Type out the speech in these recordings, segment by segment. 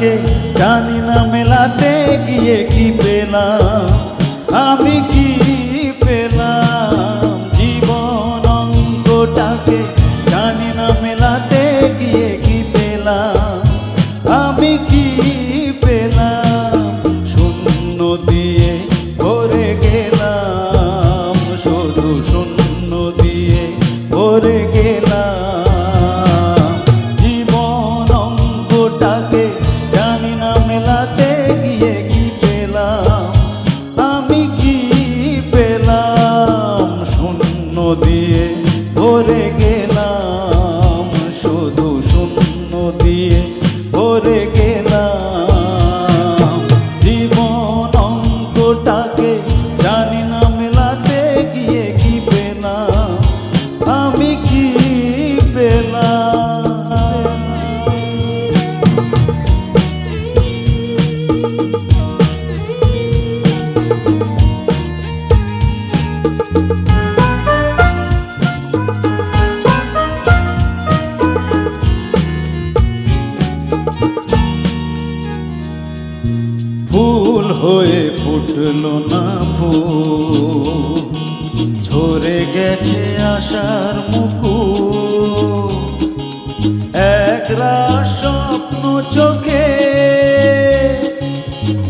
অঙ্কটাকে জানি না মেলাতে গিয়ে কি পেলাম, আমি কি পেলাম। জীবন অঙ্কটাকে জানি না মেলাতে গিয়ে কি পেলাম, আমি কি পেলাম। শূন্য দিয়ে ভরে গেলাম, শুধু শূন্য দিয়ে ভরে গেলাম। জীবন অঙ্কটাকে জানি না মেলাতে গিয়ে কি পেলাম, আমি কি পেলাম। শূন্য দিয়ে ভরে গেলাম, শুধু শূন্য দিয়ে ভরে গেলাম। জীবন অঙ্কটাকে জানি না মেলাতে গিয়ে কি পেলাম, আমি কি পেলাম। ফুল হয়ে ফুটলো না ফুল, ঝরে গেছে আশার মুকুল। একরাশ স্বপ্ন চোখে,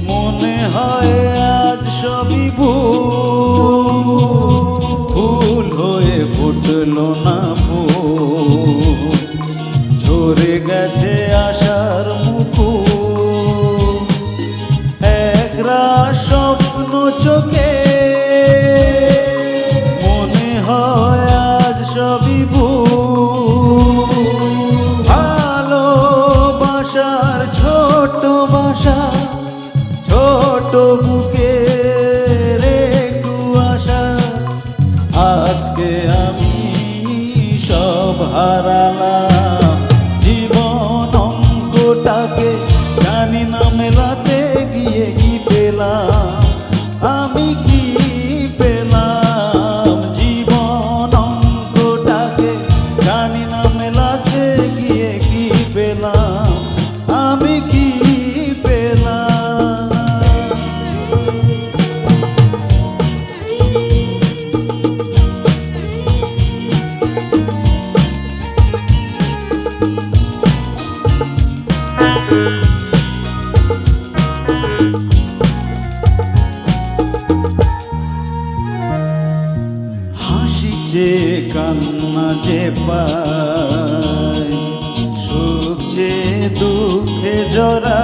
মনে হয় আজ সবই ভুল। ফুল হয়ে ফুটলো না ফুল, ঝরে গেছে আশার মুকুল। একরাশ স্বপ্ন চোখে, মনে হয় আজ সবই ভুল। ভালোবাসার ছোট বাসা, ছোট বুকের একটু আশা, আজকে আমি সব হারালাম। জীবন অঙ্কটাকে জানি না মেলাতে গিয়ে কি পেলাম, আমি কি পেলাম। জীবন অঙ্কটাকে জানি না মেলাতে গিয়ে কি পেলাম, আমি কি পেলাম। হাসি যে কান্না যে পায়, সুখ যে দুঃখে জড়ায়।